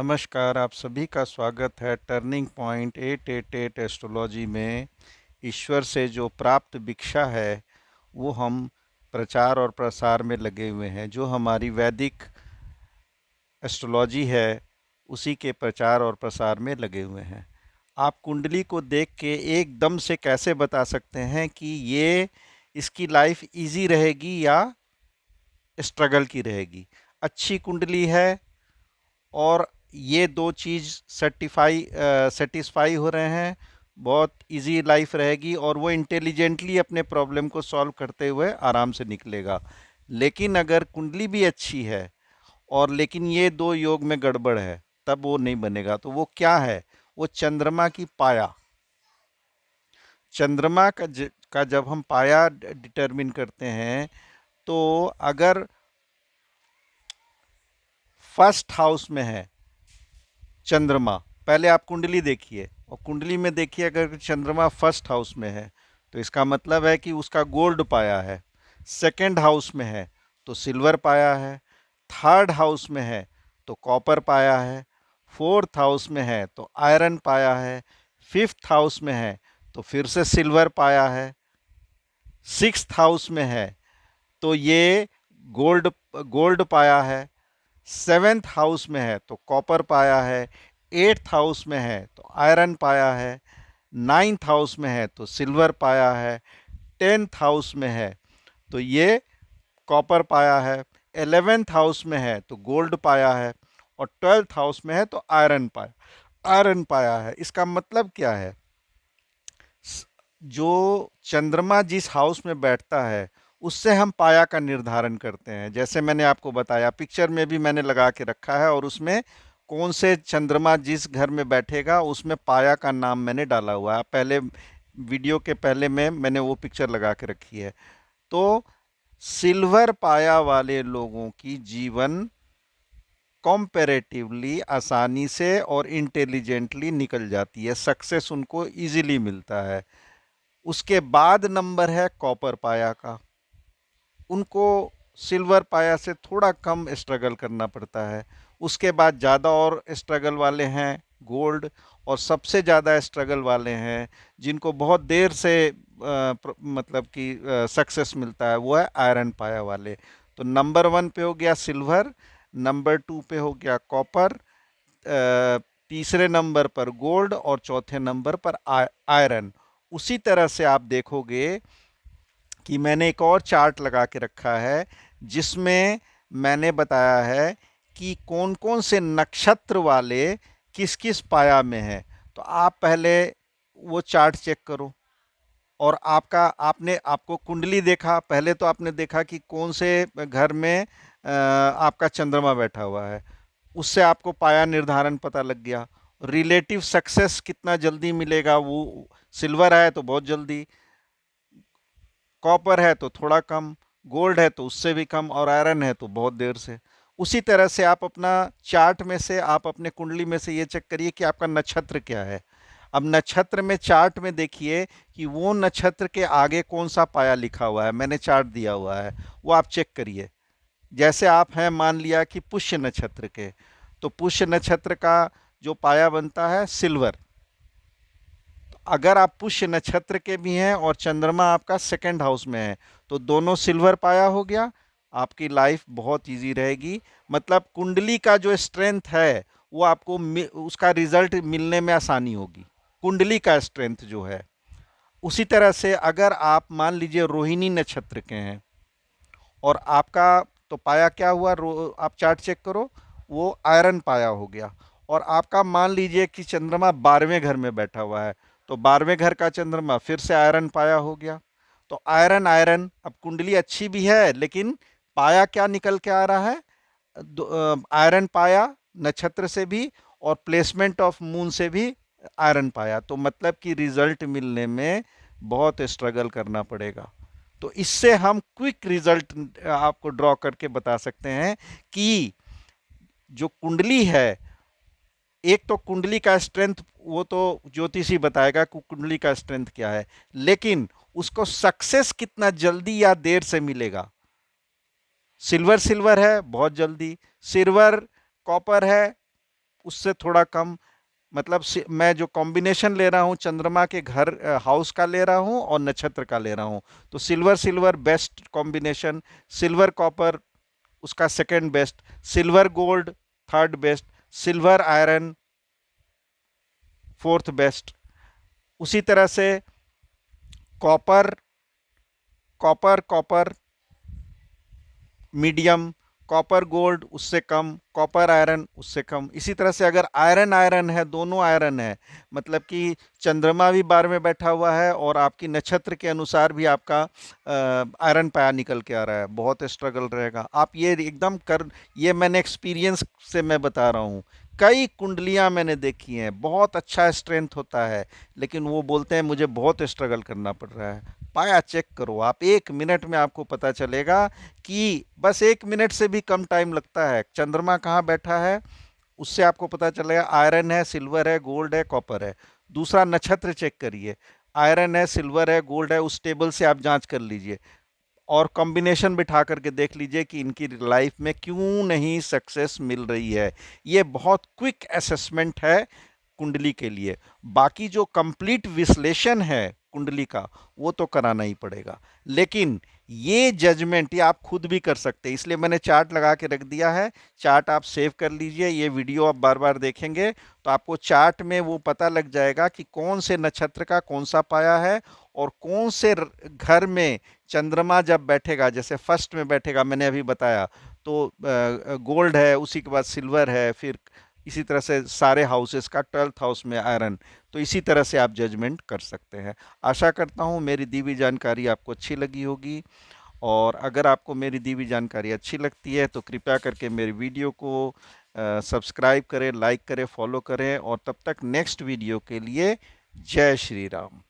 नमस्कार, आप सभी का स्वागत है टर्निंग पॉइंट 888 एस्ट्रोलॉजी में। ईश्वर से जो प्राप्त भिक्षा है वो हम प्रचार और प्रसार में लगे हुए हैं। जो हमारी वैदिक एस्ट्रोलॉजी है उसी के प्रचार और प्रसार में लगे हुए हैं। आप कुंडली को देख के एकदम से कैसे बता सकते हैं कि ये इसकी लाइफ इजी रहेगी या स्ट्रगल की रहेगी? अच्छी कुंडली है और ये दो चीज़ सेटिस्फाई हो रहे हैं, बहुत इजी लाइफ रहेगी और वो इंटेलिजेंटली अपने प्रॉब्लम को सॉल्व करते हुए आराम से निकलेगा। लेकिन अगर कुंडली भी अच्छी है और लेकिन ये दो योग में गड़बड़ है, तब वो नहीं बनेगा। तो वो क्या है? वो चंद्रमा की पाया। चंद्रमा का जब हम पाया डिटरमिन करते हैं, तो अगर फर्स्ट हाउस में है चंद्रमा, पहले आप कुंडली देखिए और कुंडली में देखिए अगर चंद्रमा फर्स्ट हाउस में है तो इसका मतलब है कि उसका गोल्ड पाया है। सेकंड हाउस में है तो सिल्वर पाया है। थर्ड हाउस में है तो कॉपर पाया है। फोर्थ हाउस में है तो आयरन पाया है। फिफ्थ हाउस में है तो फिर से सिल्वर पाया है। सिक्स्थ हाउस में है तो ये गोल्ड गोल्ड पाया है। सेवेंथ हाउस में है तो कॉपर पाया है। एट्थ हाउस में है तो आयरन पाया है। नाइन्थ हाउस में है तो सिल्वर पाया है। टेंथ हाउस में है तो ये कॉपर पाया है। 11th हाउस में है तो गोल्ड पाया है। और 12th हाउस में है तो आयरन पाया है। इसका मतलब क्या है? जो चंद्रमा जिस हाउस में बैठता है उससे हम पाया का निर्धारण करते हैं। जैसे मैंने आपको बताया, पिक्चर में भी मैंने लगा के रखा है और उसमें कौन से चंद्रमा जिस घर में बैठेगा उसमें पाया का नाम मैंने डाला हुआ है। पहले वीडियो के पहले में मैंने वो पिक्चर लगा के रखी है। तो सिल्वर पाया वाले लोगों की जीवन कॉम्पेरेटिवली आसानी से और इंटेलिजेंटली निकल जाती है, सक्सेस उनको इजीली मिलता है। उसके बाद नंबर है कॉपर पाया का। उनको सिल्वर पाया से थोड़ा कम स्ट्रगल करना पड़ता है। उसके बाद ज़्यादा और स्ट्रगल वाले हैं गोल्ड। और सबसे ज़्यादा स्ट्रगल वाले हैं जिनको बहुत देर से मतलब कि सक्सेस मिलता है, वो है आयरन पाया वाले। तो नंबर वन पे हो गया सिल्वर, नंबर टू पे हो गया कॉपर, तीसरे नंबर पर गोल्ड और चौथे नंबर पर आयरन। उसी तरह से आप देखोगे कि मैंने एक और चार्ट लगा के रखा है जिसमें मैंने बताया है कि कौन कौन से नक्षत्र वाले किस किस पाया में हैं। तो आप पहले वो चार्ट चेक करो और आपने आपको कुंडली देखा, पहले तो आपने देखा कि कौन से घर में आपका चंद्रमा बैठा हुआ है, उससे आपको पाया निर्धारण पता लग गया। रिलेटिव सक्सेस कितना जल्दी मिलेगा, वो सिल्वर है तो बहुत जल्दी, कॉपर है तो थोड़ा कम, गोल्ड है तो उससे भी कम और आयरन है तो बहुत देर से। उसी तरह से आप अपना चार्ट में से, आप अपने कुंडली में से ये चेक करिए कि आपका नक्षत्र क्या है। अब नक्षत्र में चार्ट में देखिए कि वो नक्षत्र के आगे कौन सा पाया लिखा हुआ है, मैंने चार्ट दिया हुआ है, वो आप चेक करिए। जैसे आप हैं मान लिया कि पुष्य नक्षत्र के, तो पुष्य नक्षत्र का जो पाया बनता है सिल्वर। अगर आप पुष्य नक्षत्र के भी हैं और चंद्रमा आपका सेकंड हाउस में है तो दोनों सिल्वर पाया हो गया, आपकी लाइफ बहुत इजी रहेगी। मतलब कुंडली का जो स्ट्रेंथ है वो आपको उसका रिजल्ट मिलने में आसानी होगी, कुंडली का स्ट्रेंथ जो है। उसी तरह से अगर आप मान लीजिए रोहिणी नक्षत्र के हैं और आपका तो पाया क्या हुआ, आप चार्ट चेक करो, वो आयरन पाया हो गया। और आपका मान लीजिए कि चंद्रमा 12वें घर में बैठा हुआ है तो 12वें घर का चंद्रमा फिर से आयरन पाया हो गया। तो आयरन आयरन, अब कुंडली अच्छी भी है लेकिन पाया क्या निकल के आ रहा है? आयरन पाया नक्षत्र से भी और प्लेसमेंट ऑफ मून से भी आयरन पाया। तो मतलब कि रिजल्ट मिलने में बहुत स्ट्रगल करना पड़ेगा। तो इससे हम क्विक रिजल्ट आपको ड्रॉ करके बता सकते हैं कि जो कुंडली है, एक तो कुंडली का स्ट्रेंथ वो तो ज्योतिषी बताएगा कि कुंडली का स्ट्रेंथ क्या है, लेकिन उसको सक्सेस कितना जल्दी या देर से मिलेगा। सिल्वर सिल्वर है बहुत जल्दी, सिल्वर कॉपर है उससे थोड़ा कम, मतलब मैं जो कॉम्बिनेशन ले रहा हूँ चंद्रमा के घर हाउस का ले रहा हूँ और नक्षत्र का ले रहा हूँ। तो silver silver best combination, silver copper उसका second best, silver gold third best, silver iron fourth best. उसी तरह से copper, copper copper medium, copper gold उससे कम, कॉपर आयरन उससे कम। इसी तरह से अगर आयरन आयरन है, दोनों आयरन है, मतलब कि चंद्रमा भी 12 में बैठा हुआ है और आपकी नक्षत्र के अनुसार भी आपका आयरन पाया निकल के आ रहा है, बहुत स्ट्रगल रहेगा। आप ये एकदम कर, ये मैंने एक्सपीरियंस से मैं बता रहा हूँ। कई कुंडलियां मैंने देखी हैं, बहुत अच्छा स्ट्रेंथ होता है, लेकिन वो बोलते हैं मुझे बहुत स्ट्रगल करना पड़ रहा है। पाया चेक करो आप, 1 मिनट में आपको पता चलेगा कि बस 1 मिनट से भी कम टाइम लगता है। चंद्रमा कहाँ बैठा है उससे आपको पता चलेगा, आयरन है, सिल्वर है, गोल्ड है, कॉपर है। दूसरा नक्षत्र चेक करिए, आयरन है, सिल्वर है, गोल्ड है, उस टेबल से आप जांच कर लीजिए और कॉम्बिनेशन बिठा करके देख लीजिए कि इनकी लाइफ में क्यों नहीं सक्सेस मिल रही है। ये बहुत क्विक असेसमेंट है कुंडली के लिए। बाकी जो कंप्लीट विश्लेषण है कुंडली का वो तो कराना ही पड़ेगा, लेकिन ये जजमेंट ये आप खुद भी कर सकते हैं। इसलिए मैंने चार्ट लगा के रख दिया है, चार्ट आप सेव कर लीजिए। ये वीडियो आप बार बार देखेंगे तो आपको चार्ट में वो पता लग जाएगा कि कौन से नक्षत्र का कौन सा पाया है और कौन से घर में चंद्रमा जब बैठेगा, जैसे फर्स्ट में बैठेगा मैंने अभी बताया, तो गोल्ड है, उसी के बाद सिल्वर है, फिर इसी तरह से सारे हाउसेस का 12th हाउस में आयरन। तो इसी तरह से आप जजमेंट कर सकते हैं। आशा करता हूँ मेरी दी हुई जानकारी आपको अच्छी लगी होगी, और अगर आपको मेरी दी हुई जानकारी अच्छी लगती है तो कृपया करके मेरी वीडियो को सब्सक्राइब करें, लाइक करें, फॉलो करें, और तब तक नेक्स्ट वीडियो के लिए जय श्री राम।